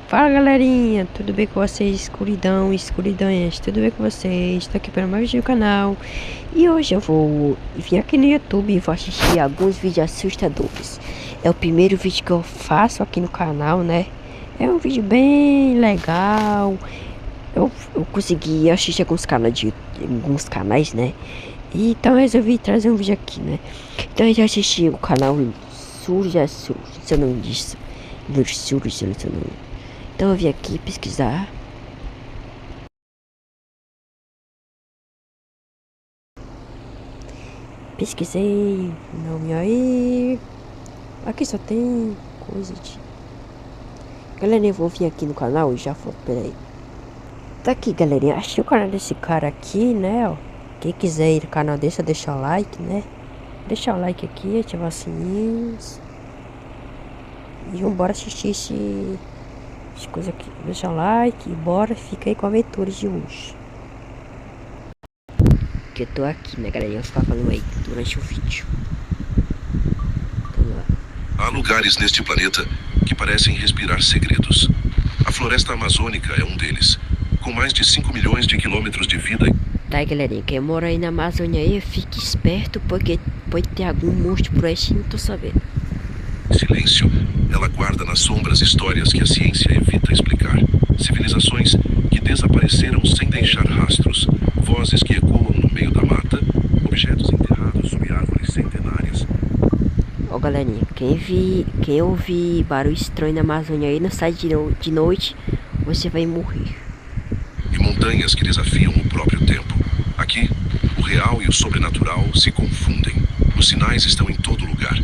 Fala galerinha, tudo bem com vocês? Escuridões, tudo bem com vocês? Estou aqui para mais vídeo no canal. E hoje eu vou vir aqui no YouTube e vou assistir alguns vídeos assustadores. É o primeiro vídeo que eu faço aqui no canal, né? É um vídeo bem legal. Eu consegui assistir alguns canais, né? E então eu resolvi trazer um vídeo aqui, né? Então eu já assisti o canal Surja, se eu não disse. Então eu vim aqui pesquisar. Pesquisei nome aí. Aqui só tem coisa de... Galerinha, eu vou vir aqui no canal e já vou, peraí. Tá aqui, galerinha, achei o canal desse cara aqui, né, ó. Quem quiser ir no canal desse, deixa o like, né. Deixa o like aqui, ativar os sininhos. E vambora assistir esse coisa aqui. Deixa o like e bora, fica aí com a aventura de hoje. Que eu tô aqui, né, galera? Eu vou ficar falando aí durante o vídeo. Há lugares neste planeta que parecem respirar segredos. A floresta amazônica é um deles, com mais de 5 milhões de quilômetros de vida. Tá aí, galerinha, quem mora aí na Amazônia aí, fique esperto, porque pode ter algum monstro por aí, não tô sabendo. Silêncio, ela guarda nas sombras histórias que a ciência evita explicar. Civilizações que desapareceram sem deixar rastros. Vozes que ecoam no meio da mata. Objetos enterrados sob árvores centenárias. Ó, galerinha, quem ouvir barulho estranho na Amazônia aí, não sai de noite, você vai morrer. E montanhas que desafiam o próprio tempo. Aqui, o real e o sobrenatural se confundem. Os sinais estão em todo lugar.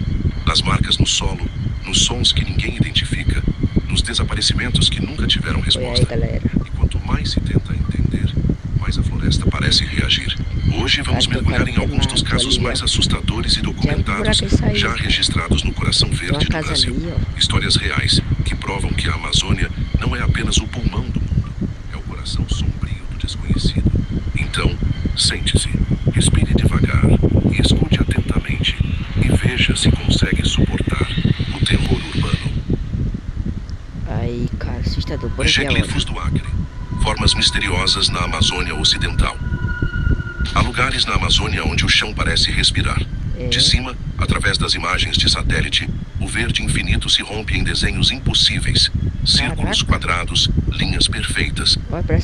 Nas marcas no solo, nos sons que ninguém identifica, nos desaparecimentos que nunca tiveram resposta. E quanto mais se tenta entender, mais a floresta parece reagir. Hoje vamos mergulhar em alguns dos casos mais assustadores e documentados já registrados no coração verde do Brasil. Histórias reais que provam que a Amazônia não é apenas o pulmão do mundo, é o coração sombrio do desconhecido. Então, sente-se, respire devagar e escute atentamente e veja se consegue suportar o terror urbano. Aí, cara, assustador. Geoglifos do Acre, formas misteriosas na Amazônia Ocidental. Há lugares na Amazônia onde o chão parece respirar. De cima, através das imagens de satélite, o verde infinito se rompe em desenhos impossíveis. Círculos quadrados, linhas perfeitas,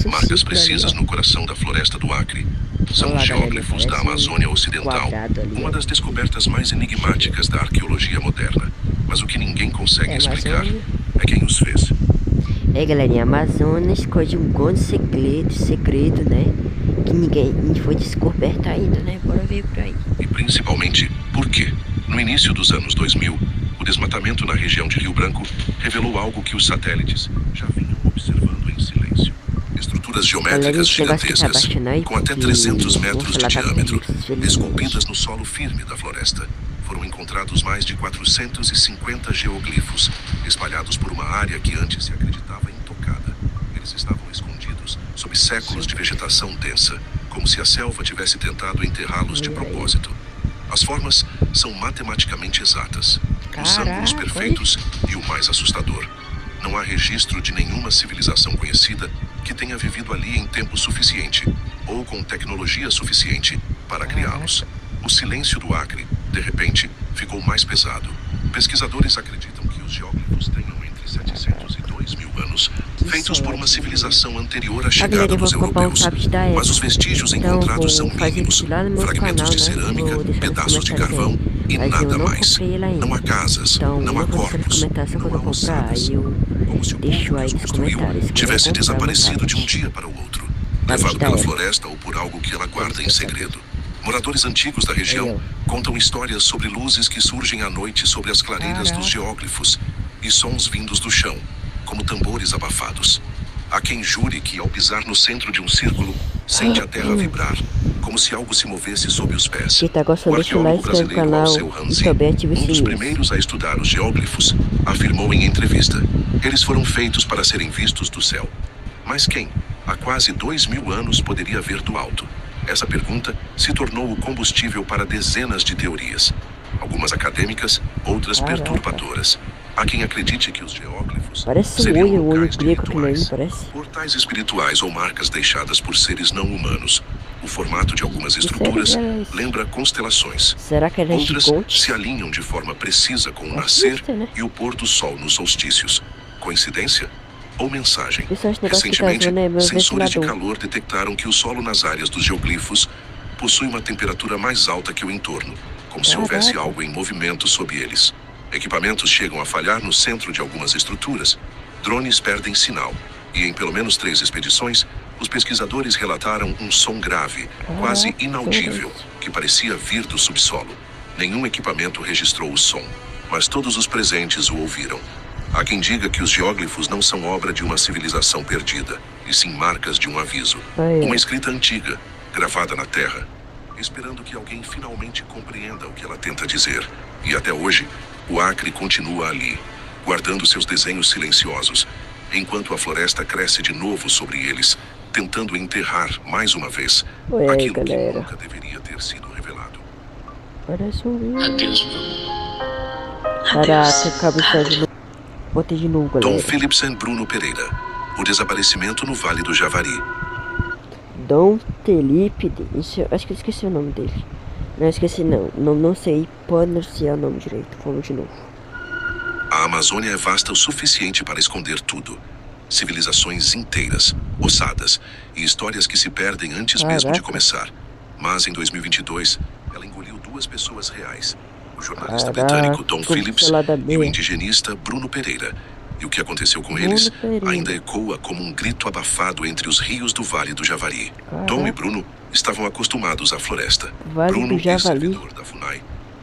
marcas precisas no coração da floresta do Acre. São os geóglifos da Amazônia Ocidental, uma das descobertas mais enigmáticas da arqueologia moderna. Mas o que ninguém consegue explicar é quem os fez. É, galerinha, a Amazônia esconde um grande segredo, né? Que ninguém foi descoberto ainda, né? Bora ver por aí. E principalmente, por quê? No início dos anos 2000, o desmatamento na região de Rio Branco revelou algo que os satélites já vinham observando em silêncio. Estruturas geométricas gigantescas, com até 300 metros de diâmetro, esculpidas no solo firme da floresta. Foram encontrados mais de 450 geoglifos, espalhados por uma área que antes se acreditava intocada. Eles estavam escondidos sob séculos de vegetação densa, como se a selva tivesse tentado enterrá-los de propósito. As formas são matematicamente exatas, os ângulos perfeitos e o mais assustador. Não há registro de nenhuma civilização conhecida que tenha vivido ali em tempo suficiente ou com tecnologia suficiente para criá-los. O silêncio do Acre, de repente, ficou mais pesado. Pesquisadores acreditam que os geóglifos tenham entre 700 e 2.000 anos, feitos por uma civilização anterior à chegada dos europeus. Mas os vestígios encontrados são mínimos, fragmentos de cerâmica, pedaços de carvão e nada mais. Não há casas, não há corpos, não há ossadas. Como se o povo que os construiu tivesse desaparecido de um dia para o outro, levado pela floresta ou por algo que ela guarda em segredo. Moradores antigos da região contam histórias sobre luzes que surgem à noite sobre as clareiras dos geóglifos e sons vindos do chão, como tambores abafados. Há quem jure que, ao pisar no centro de um círculo, sente a terra vibrar, como se algo se movesse sob os pés. O arqueólogo brasileiro Alceu Ranzi, um dos primeiros a estudar os geóglifos, afirmou em entrevista: eles foram feitos para serem vistos do céu. Mas quem, há quase 2.000 anos, poderia ver do alto? Essa pergunta se tornou o combustível para dezenas de teorias. Algumas acadêmicas, outras perturbadoras. Há quem acredite que os geóglifos geólogos, Parece um seriam olho locais de grego aquilo ali, rituais, parece. portais espirituais ou marcas deixadas por seres não humanos. O formato de algumas estruturas lembra constelações. Será que era Outras gigante? se alinham de forma precisa com o Acho nascer que sim, né? e o pôr do sol nos solstícios. Coincidência? Ou mensagem? Pessoal, esse negócio que tá Recentemente, zoando é meu sensores de ventilador. calor detectaram que o solo nas áreas dos geoglifos possui uma temperatura mais alta que o entorno, como se houvesse Caraca. algo em movimento sob eles. Equipamentos chegam a falhar no centro de algumas estruturas. Drones perdem sinal. E em pelo menos 3 expedições, os pesquisadores relataram um som grave, quase inaudível, que parecia vir do subsolo. Nenhum equipamento registrou o som, mas todos os presentes o ouviram. Há quem diga que os geóglifos não são obra de uma civilização perdida, e sim marcas de um aviso. Aí, ó. Uma escrita antiga, gravada na terra, esperando que alguém finalmente compreenda o que ela tenta dizer. E até hoje, o Acre continua ali, guardando seus desenhos silenciosos, enquanto a floresta cresce de novo sobre eles, tentando enterrar, mais uma vez, Oi, aquilo que galera. nunca deveria ter sido revelado. Parece um rio. Adeus, Bruno. Caraca, cabeça de novo. Botei de novo, Dom galera. Philipsen Bruno Pereira. O desaparecimento no Vale do Javari. Dom Felipe. Acho que eu esqueci o nome dele. Não, esqueci não. Não sei pronunciar o nome direito. Vamos de novo. A Amazônia é vasta o suficiente para esconder tudo. Civilizações inteiras, ossadas e histórias que se perdem antes mesmo de Caraca. começar. Mas em 2022, ela engoliu 2 pessoas reais. O jornalista Caraca, britânico Dom como Phillips selada e o B. indigenista Bruno Pereira. E o que aconteceu com Bruno eles Pereira. ainda ecoa como um grito abafado entre os rios do Vale do Javari. Dom e Bruno estavam acostumados à floresta. Vale Bruno, do Javari. ex-servidor da FUNAI,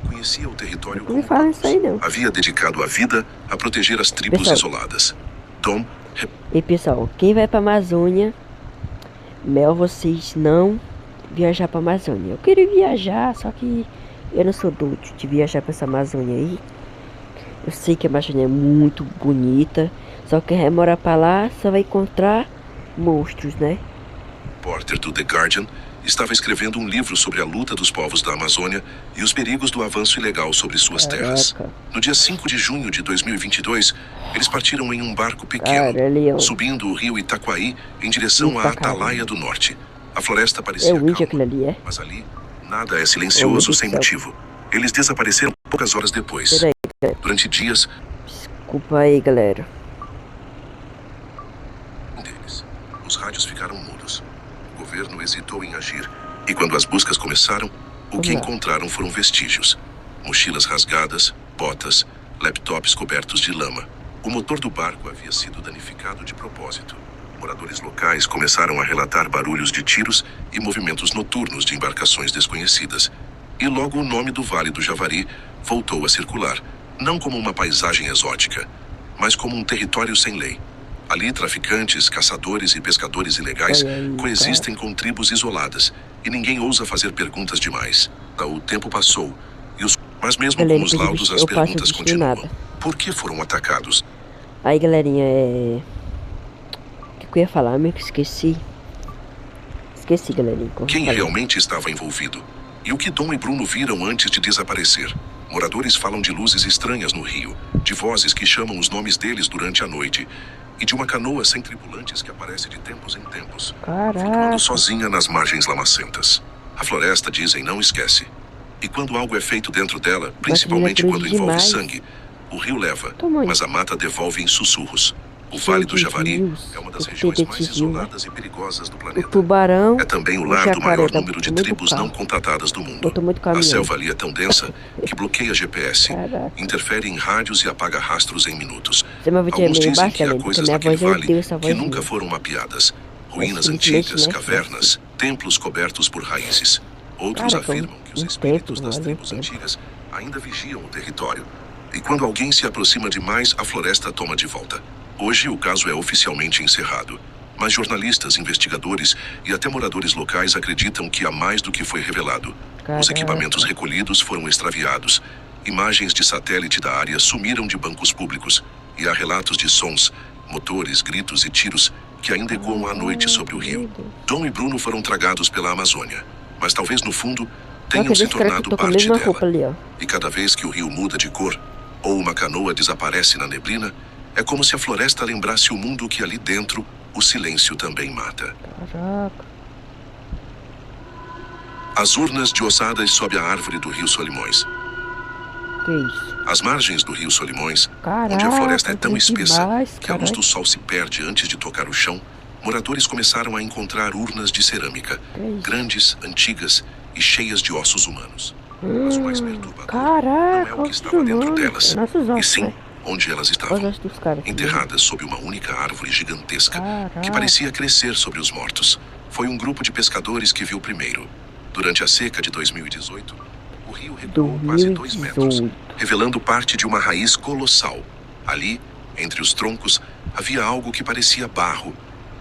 conhecia o território Não como me fala isso aí, não. havia dedicado a vida a proteger as tribos Pessoal. isoladas. Dom E pessoal, quem vai pra Amazônia, melhor vocês não viajar pra Amazônia. Eu queria viajar, só que eu não sou doido de viajar pra essa Amazônia aí. Eu sei que a Amazônia é muito bonita, só que quem vai morar pra lá só vai encontrar monstros, né? Porter do The Guardian, estava escrevendo um livro sobre a luta dos povos da Amazônia e os perigos do avanço ilegal sobre suas terras. Caraca. No dia 5 de junho de 2022, eles partiram em um barco pequeno, Cara, Leão. subindo o rio Itaquaí em direção à Itaquaí. Atalaia do Norte. A floresta É parecia o índio calma, aquele ali, é? mas ali nada é Oh, meu silencioso Deus sem do céu. motivo. Eles desapareceram poucas horas depois. Peraí. Durante dias, Desculpa aí, galera. deles. Os rádios ficaram mudos. O governo hesitou em agir. E quando as buscas começaram, o que Vamos lá. encontraram foram vestígios. Mochilas rasgadas, botas, laptops cobertos de lama. O motor do barco havia sido danificado de propósito. Moradores locais começaram a relatar barulhos de tiros e movimentos noturnos de embarcações desconhecidas. E logo o nome do Vale do Javari voltou a circular, não como uma paisagem exótica, mas como um território sem lei. Ali, traficantes, caçadores e pescadores ilegais Olha aí, coexistem com tribos isoladas e ninguém ousa fazer perguntas demais. O tempo passou, mas mesmo Galera, com os depois laudos, eu as passo perguntas de continuam. nada. Por que foram atacados? Aí, galerinha, O que eu ia falar, meio que esqueci. Esqueci, galerinha. como Quem eu falei. realmente estava envolvido? E o que Dom e Bruno viram antes de desaparecer? Moradores falam de luzes estranhas no rio, de vozes que chamam os nomes deles durante a noite, e de uma canoa sem tripulantes que aparece de tempos em tempos, Caraca. flutuando sozinha nas margens lamacentas. A floresta, dizem, não esquece. E quando algo é feito dentro dela, principalmente grande quando envolve demais. sangue, o rio leva, Tamanho. mas a mata devolve em sussurros. O Cheio Vale do de Javari rios, é uma das porque regiões tem mais desse rio, né? isoladas e perigosas do O planeta. tubarão. É também o o lar do jacaré maior tá número de muito tribos caro. não contatadas do mundo. Botou muito caminhão. A selva ali é tão densa que bloqueia GPS, Caraca. interfere em rádios e apaga rastros em minutos. Você vai ver Alguns meio dizem baixo, que há galera, porque coisas minha naquele voz eu vale odeio essa que voz nunca minha. foram mapeadas. Ruínas simplesmente, antigas, né? cavernas, templos cobertos por raízes. Outros Cara, afirmam que os um espíritos tempo, das olha, um tribos tempo. antigas ainda vigiam o território. E quando alguém se aproxima demais, a floresta toma de volta. Hoje o caso é oficialmente encerrado. Mas jornalistas, investigadores e até moradores locais acreditam que há mais do que foi revelado. Os Caraca. equipamentos recolhidos foram extraviados. Imagens de satélite da área sumiram de bancos públicos. E há relatos de sons, motores, gritos e tiros que ainda ecoam à noite sobre o rio. Dom e Bruno foram tragados pela Amazônia. Mas talvez no fundo tenham Nossa, se esse cara que tornado tô com a parte mesma dela. roupa ali, ó. E cada vez que o rio muda de cor, ou uma canoa desaparece na neblina, É como se a floresta lembrasse o mundo que ali dentro o silêncio também mata. Caraca. As urnas de ossadas sob a árvore do rio Solimões. Que isso? Às margens do rio Solimões, Caraca, onde a floresta é tão que espessa demais, que a luz caralho. do sol se perde antes de tocar o chão, moradores começaram a encontrar urnas de cerâmica, Que isso? grandes, antigas e cheias de ossos humanos. Mas o mais perturbador não Caraca, é o que ossos estava dentro humanos. delas, É nossos e ossos, sim né? onde elas Os estavam, ossos dos caras. enterradas sob uma única árvore gigantesca Caraca. que parecia crescer sobre os mortos. Foi um grupo de pescadores que viu primeiro. Durante a seca de 2018, o rio recuou quase 2 metros, 2018. revelando parte de uma raiz colossal. Ali, entre os troncos, havia algo que parecia barro,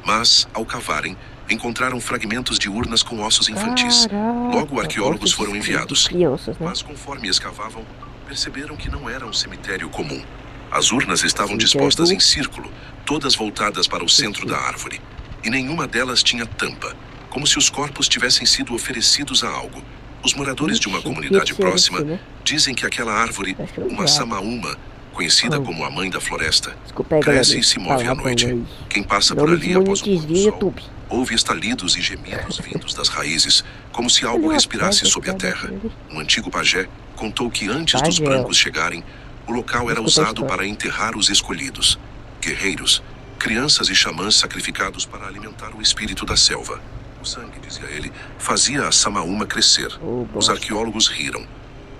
mas, ao cavarem, encontraram fragmentos de urnas com ossos infantis. Caraca, Logo, arqueólogos ossos foram de enviados. crianças, né? Mas conforme escavavam, perceberam que não era um cemitério comum. As urnas estavam Cemitério dispostas do- em círculo, todas voltadas para o centro da árvore. E nenhuma delas tinha tampa, como se os corpos tivessem sido oferecidos a algo. Os moradores de uma Ixi, comunidade que ser próxima assim, né? dizem que aquela árvore, Acho que eu uma já. samaúma, conhecida Como? como a mãe da floresta, Desculpa aí, cresce galera. e se move à Palavrão noite. aí. Quem passa Não por me ali após o pôr desmonetize, do sol, YouTube. ouve estalidos e gemidos vindos das raízes, como se algo Olha, respirasse pega, sob a pega, terra. pega. Um antigo pajé contou que antes dos Pajé. brancos chegarem, o local era Escuta a usado história. para enterrar os escolhidos, guerreiros, crianças e xamãs sacrificados para alimentar o espírito da selva. O sangue, dizia ele, fazia a samaúma crescer. Oh, Os bosta. arqueólogos riram,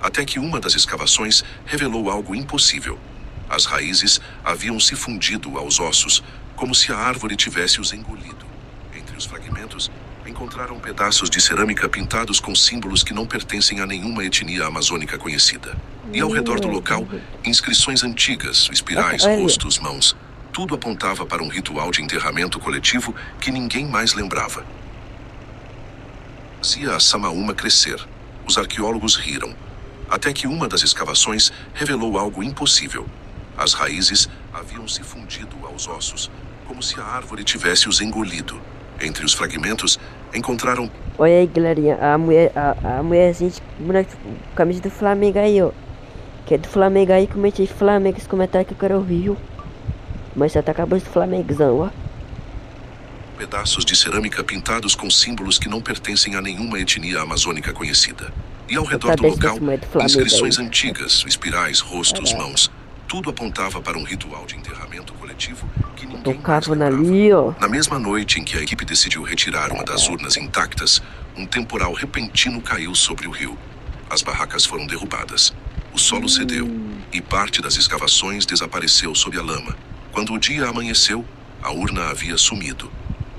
até que uma das escavações revelou algo impossível. As raízes haviam se fundido aos ossos, como se a árvore tivesse os engolido. Entre os fragmentos, encontraram pedaços de cerâmica pintados com símbolos que não pertencem a nenhuma etnia amazônica conhecida. E ao redor do local, inscrições antigas, espirais, Olha. rostos, mãos. Tudo apontava para um ritual de enterramento coletivo que ninguém mais lembrava. Fazia a samaúma crescer. Os arqueólogos riram, até que uma das escavações revelou algo impossível. As raízes haviam se fundido aos ossos, como se a árvore tivesse os engolido. Entre os fragmentos, encontraram Olha aí, galerinha. A mulherzinha de boneco, camisa do Flamengo aí, ó. Que é do Flamengo aí, comente aí Flamengo, esse comentário que eu quero ouvir, viu? Mas já tá acabando esse Flamengozão, ó. pedaços de cerâmica pintados com símbolos que não pertencem a nenhuma etnia amazônica conhecida. E ao redor do Cadê esse local, documento do Flamengo inscrições aí? antigas, espirais, rostos, Caraca. mãos. Tudo apontava para um ritual de enterramento coletivo que ninguém Tô mais cavando lembrava. ali, ó. Na mesma noite em que a equipe decidiu retirar uma das urnas intactas, um temporal repentino caiu sobre o rio. As barracas foram derrubadas. O solo cedeu e parte das escavações desapareceu sob a lama. Quando o dia amanheceu, a urna havia sumido.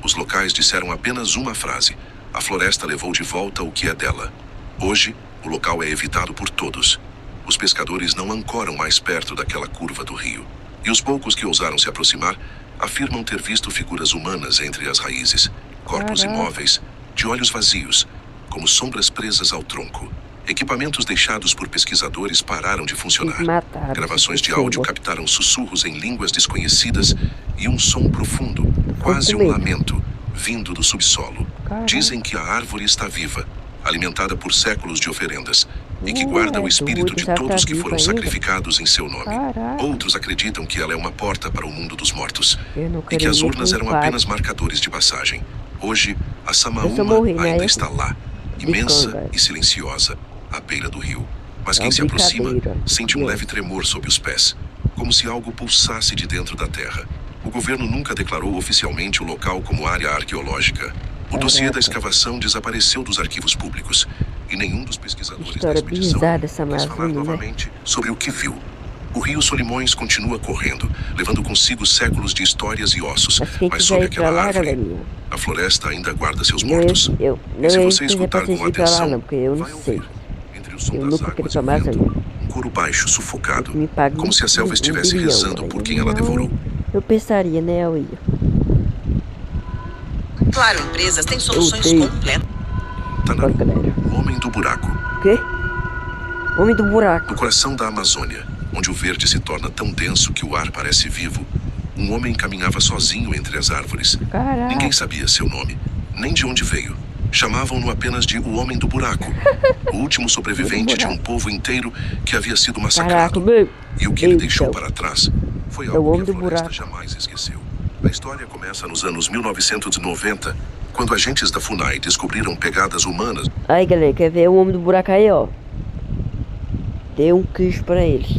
Os locais disseram apenas uma frase: a floresta levou de volta o que é dela. Hoje, o local é evitado por todos. Os pescadores não ancoram mais perto daquela curva do rio. E os poucos que ousaram se aproximar afirmam ter visto figuras humanas entre as raízes, corpos Caraca. imóveis, de olhos vazios, como sombras presas ao tronco. Equipamentos deixados por pesquisadores pararam de funcionar. Mataram. Gravações de esse áudio símbolo. captaram sussurros em línguas desconhecidas e um som profundo, quase com um medo. lamento, vindo do subsolo. Caraca. Dizem que a árvore está viva, alimentada por séculos de oferendas, e que guarda o espírito doido, de já tá todos que viva foram ainda? sacrificados em seu nome. Caraca. Outros acreditam que ela é uma porta para o mundo dos mortos Eu não e que quero as nem urnas que eram pare. apenas marcadores de passagem. Hoje, a Eu só Samaúma morri, né? ainda Eu- está lá, De imensa canga. e silenciosa, à beira do rio. Mas É quem uma se aproxima brincadeira. sente um Deus. leve tremor sob os pés, como se algo pulsasse de dentro da terra. O governo nunca declarou oficialmente o local como área arqueológica. O dossiê da Caraca. escavação desapareceu dos arquivos públicos e nenhum dos pesquisadores da História expedição bizarra essa quis falar Amazônia, né? novamente sobre o que viu. O rio Solimões continua correndo, levando consigo séculos de histórias e ossos, Mas quem mas quiser sob ir pra aquela lá, árvore, galerinha, a floresta ainda guarda seus não mortos. não E se ia você quiser escutar pra vocês com ir pra lá atenção, não, porque eu não vai sei. ouvir, entre o som Eu das nunca águas quero e pra o Amazônia. vento, um coro baixo, sufocado, Me paga como se a selva estivesse bilhão, rezando galera. por quem ela devorou. Eu pensaria, né, eu ia. Claro, empresas têm soluções odeio. completas. Tanaru, Olha, galera. o homem do buraco, O quê? Homem do buraco. no coração da Amazônia, onde o verde se torna tão denso que o ar parece vivo, um homem caminhava sozinho entre as árvores. Caraca. Ninguém sabia seu nome, nem de onde veio. Chamavam-no apenas de o Homem do Buraco, o último sobrevivente de um povo inteiro que havia sido Caraca, massacrado. meu. E o que ele Eita. deixou para trás Foi É o algo homem que a do floresta buraco. jamais esqueceu. A história começa nos anos 1990, quando agentes da FUNAI descobriram pegadas humanas Aí, galera, quer ver o homem do buraco aí, ó? Dê um queijo pra eles.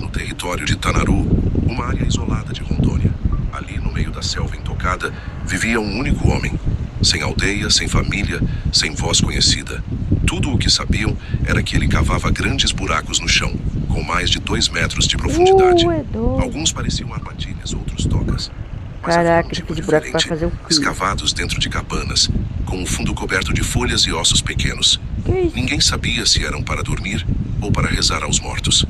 no território de Tanaru, uma área isolada de Rondônia. Ali, no meio da selva intocada, vivia um único homem. Sem aldeia, sem família, sem voz conhecida. Tudo o que sabiam era que ele cavava grandes buracos no chão, com mais de 2 metros de profundidade. É doido. Alguns pareciam armadilhas, outros tocas. Mas Caraca, havia um ele tipo fez buraco pra diferente, fazer o quê? escavados dentro de cabanas, com o fundo coberto de folhas e ossos pequenos. Que isso? Ninguém sabia se eram para dormir ou para rezar aos mortos.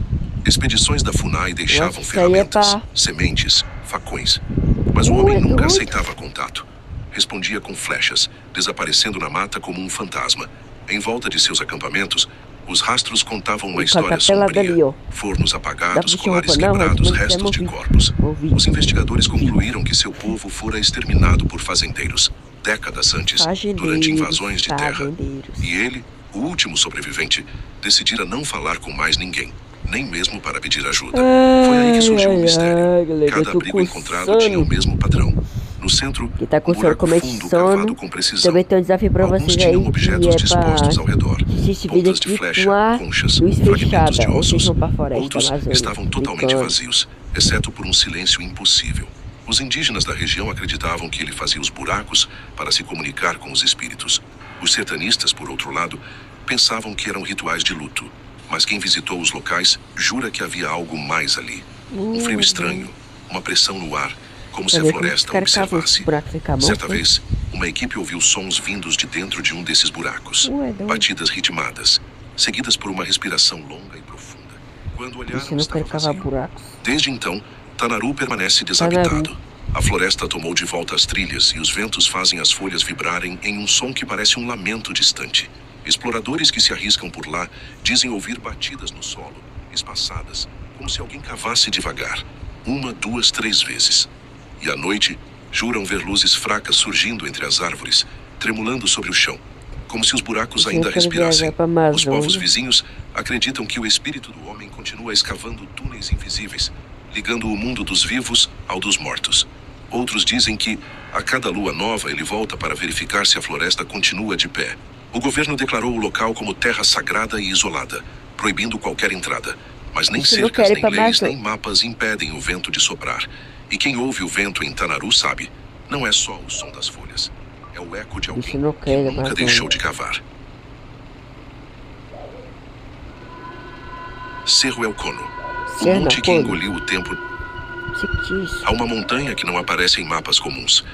Expedições da FUNAI deixavam Nossa, isso aí é ferramentas, pá. sementes, facões. Mas o É homem nunca doido. aceitava contato. Respondia com flechas, desaparecendo na mata como um fantasma. Em volta de seus acampamentos, os rastros contavam uma O cara tá história pelado sombria. ali, ó. Fornos Dá apagados, pra colares vestir roupa? Não, quebrados, mas restos de é movido. corpos. Movido. Os investigadores concluíram que seu povo fora exterminado por fazendeiros, décadas antes, durante invasões de terra. Fazendeiros. E ele, o último sobrevivente, decidira não falar com mais ninguém, nem mesmo para pedir ajuda. Foi aí que surgiu o mistério. Galera, eu Cada tô abrigo com encontrado sono. tinha o mesmo padrão. No centro, Que tá com um sono, buraco comete fundo sono. cavado com precisão. Também tem um desafio pra Alguns vocês tinham aí, objetos que é pra dispostos ao redor. assistir esse vídeo Pontas de aqui flecha, com a conchas, luz fragmentos fechada. de Ou vocês ossos. vão pra floresta Outros Amazônia, estavam totalmente brincando. vazios, exceto por um silêncio impossível. Os indígenas da região acreditavam que ele fazia os buracos para se comunicar com os espíritos. Os sertanistas, por outro lado, pensavam que eram rituais de luto. Mas quem visitou os locais jura que havia algo mais ali. Um frio estranho, uma pressão no ar, como se Pra a ver como os floresta caras cavam observasse. esse buraco ficar bom. Certa vez, uma equipe ouviu sons vindos de dentro de um desses buracos. Doido. Batidas ritmadas, seguidas por uma respiração longa e profunda. Quando olharam, Você não estava quer cavar vazio. buracos. Desde então, Tanaru permanece desabitado. A floresta tomou de volta as trilhas e os ventos fazem as folhas vibrarem em um som que parece um lamento distante. Exploradores que se arriscam por lá dizem ouvir batidas no solo, espaçadas, como se alguém cavasse devagar, 1, 2, 3 vezes. E à noite, juram ver luzes fracas surgindo entre as árvores, tremulando sobre o chão, como se os buracos Eu ainda quero respirassem. viajar pra Amazônia. Os povos vizinhos acreditam que o espírito do homem continua escavando túneis invisíveis, ligando o mundo dos vivos ao dos mortos. Outros dizem que, a cada lua nova, ele volta para verificar se a floresta continua de pé. O governo declarou o local como terra sagrada e isolada, proibindo qualquer entrada. Mas nem Você não cercas, quer ir nem pra leis, Amazônia? nem mapas impedem o vento de soprar. E quem ouve o vento em Tanaru sabe, não é só o som das folhas. É o eco de alguém Isso não que quer, nunca Amazônia. deixou de cavar. Cerro El Cono, o Cerro monte El que Cono. engoliu o tempo. Você que diz. Há uma montanha que não aparece em mapas comuns.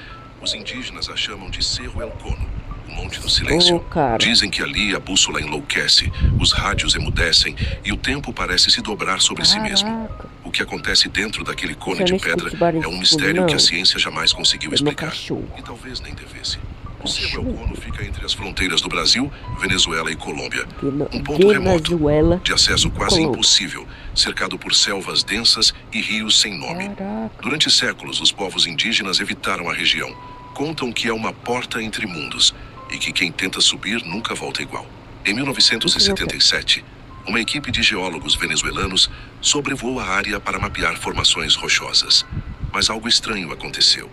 Os indígenas a chamam de Cerro El Cono, o Monte do Silêncio. Oh, cara. Dizem que ali a bússola enlouquece, os rádios emudecem e o tempo parece se dobrar sobre si mesmo. Caraca. O que acontece dentro daquele cone Você de não pedra escuta barulho é um de mistério fundo, que a não. ciência jamais conseguiu É meu explicar. cachorro. E talvez nem devesse. O Cerro El Cono fica entre as fronteiras do Brasil, Venezuela e Colômbia. Um ponto remoto, Venezuela. de acesso quase Colômbia. impossível, cercado por selvas densas e rios sem nome. Caraca. Durante séculos, os povos indígenas evitaram a região. Contam que é uma porta entre mundos e que quem tenta subir nunca volta igual. Em 1977, uma equipe de geólogos venezuelanos sobrevoou a área para mapear formações rochosas. Mas algo estranho aconteceu.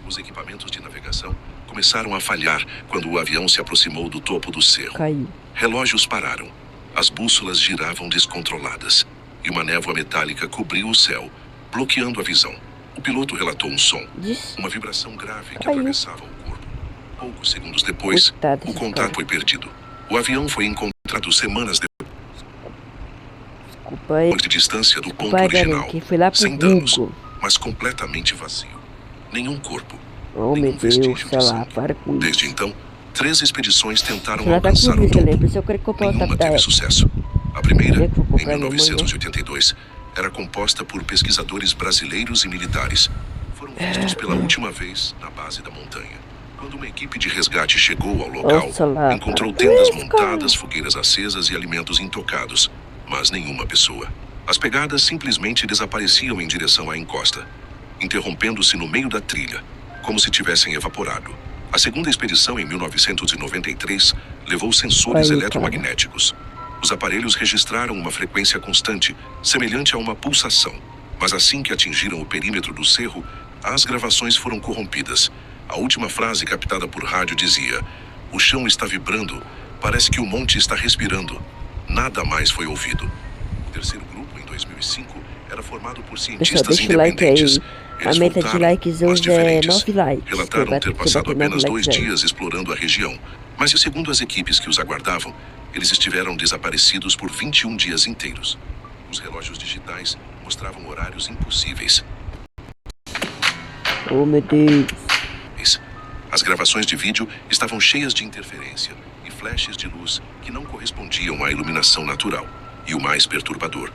Os equipamentos de navegação começaram a falhar quando o avião se aproximou do topo do cerro. Caiu. Relógios pararam. As bússolas giravam descontroladas. E uma névoa metálica cobriu o céu, bloqueando a visão. O piloto relatou um som, Diz. uma vibração grave que Caiu. atravessava o corpo. Poucos segundos depois, Coitado o desse contato cara. foi perdido. O avião foi encontrado semanas Desculpa aí. depois de distância do ponto Desculpa aí, original, galera. Quem foi lá pro sem danos, Google. mas completamente vazio. Nenhum corpo. Oh, meu nenhum Deus. vestígio Sei de lá. sangue. Para com Desde isso. então, 3 expedições tentaram Ela tá alcançar o comigo, galera. topo. Por isso eu quero comprar o Nenhuma top da teve sucesso. A primeira, Onde é que eu vou em comprar minha mãe, né? 1982, era composta por pesquisadores brasileiros e militares. Foram vistos pela última vez na base da montanha. Quando uma equipe de resgate chegou ao local, Nossa, lá. encontrou tendas Isso, montadas, fogueiras acesas e alimentos intocados, mas nenhuma pessoa. As pegadas simplesmente desapareciam em direção à encosta, interrompendo-se no meio da trilha, como se tivessem evaporado. A segunda expedição, em 1993, levou sensores Aí, eletromagnéticos. Os aparelhos registraram uma frequência constante, semelhante a uma pulsação, Mas assim que atingiram o perímetro do cerro, as gravações foram corrompidas. A última frase captada por rádio dizia: "O chão está vibrando, parece que o monte está respirando." Nada mais foi ouvido. O terceiro grupo, em 2005, era formado por cientistas deixa o like aí. independentes. A meta de likes mas hoje é diferentes. 9 likes. Relataram ter passado apenas 2 aí. dias explorando a região. Mas, segundo as equipes que os aguardavam, eles estiveram desaparecidos por 21 dias inteiros. Os relógios digitais mostravam horários impossíveis. Oh, meu Deus. As gravações de vídeo estavam cheias de interferência e flashes de luz que não correspondiam à iluminação natural. E o mais perturbador,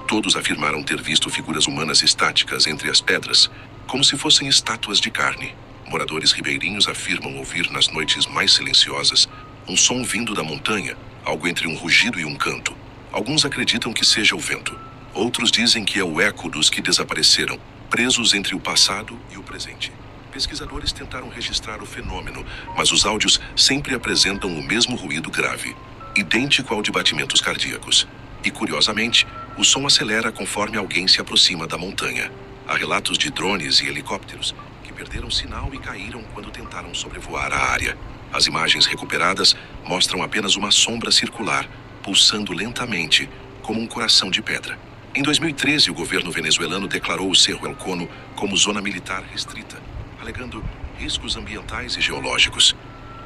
todos afirmaram ter visto figuras humanas estáticas entre as pedras, como se fossem estátuas de carne. Moradores ribeirinhos afirmam ouvir nas noites mais silenciosas um som vindo da montanha, algo entre um rugido e um canto. Alguns acreditam que seja o vento. Outros dizem que é o eco dos que desapareceram, presos entre o passado e o presente. Pesquisadores tentaram registrar o fenômeno, mas os áudios sempre apresentam o mesmo ruído grave, idêntico ao de batimentos cardíacos. E, curiosamente, o som acelera conforme alguém se aproxima da montanha. Há relatos de drones e helicópteros que perderam sinal e caíram quando tentaram sobrevoar a área. As imagens recuperadas mostram apenas uma sombra circular, pulsando lentamente, como um coração de pedra. Em 2013, o governo venezuelano declarou o Cerro El Cono como zona militar restrita, alegando riscos ambientais e geológicos.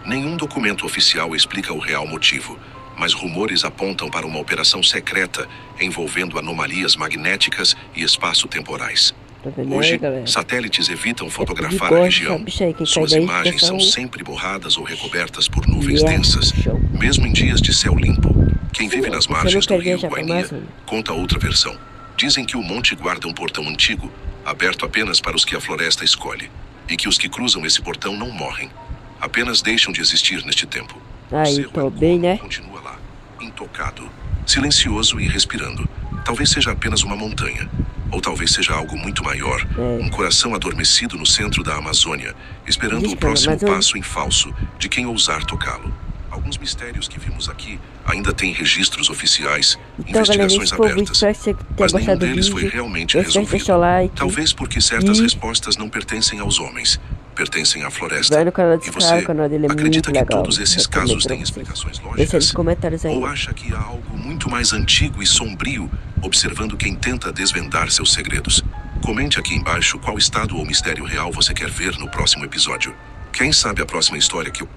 Nenhum documento oficial explica o real motivo, mas rumores apontam para uma operação secreta envolvendo anomalias magnéticas e espaço-temporais. Tá vendo aí, Hoje, galera? satélites evitam fotografar gosta, a região. bicho aí, quem Suas cai daí, imagens fica são só um- sempre borradas ou recobertas por nuvens Yeah, densas, show. mesmo em dias de céu limpo. Quem vive nas Você não margens do quer rio viajar pra Guainia Amazônia? conta outra versão. Dizem que o monte guarda um portão antigo, aberto apenas para os que a floresta escolhe, e que os que cruzam esse portão não morrem, apenas deixam de existir neste tempo. O Aí, Cerro tô El bem, Cono né? continua lá, intocado, silencioso e respirando. Talvez seja apenas uma montanha, ou talvez seja algo muito maior, um coração adormecido no centro da Amazônia, esperando Diz o pra próximo Amazônia. passo em falso de quem ousar tocá-lo. Alguns mistérios que vimos aqui ainda têm registros oficiais, Então, galera, investigações esse foi o vídeo. abertas, Espero que você tenha mas nenhum gostado do deles foi vídeo. realmente Não esquece de resolvido. deixar o like. Talvez porque certas E- respostas não pertencem aos homens, pertencem à floresta. Vai no canal desse E cara, você o canal dele é acredita muito que legal. todos esses Recomendo casos pra têm vocês. explicações Deixa aí lógicas? nos comentários aí. Ou acha que há algo muito mais antigo e sombrio observando quem tenta desvendar seus segredos? Comente aqui embaixo qual estado ou mistério real você quer ver no próximo episódio. Quem sabe a próxima história que eu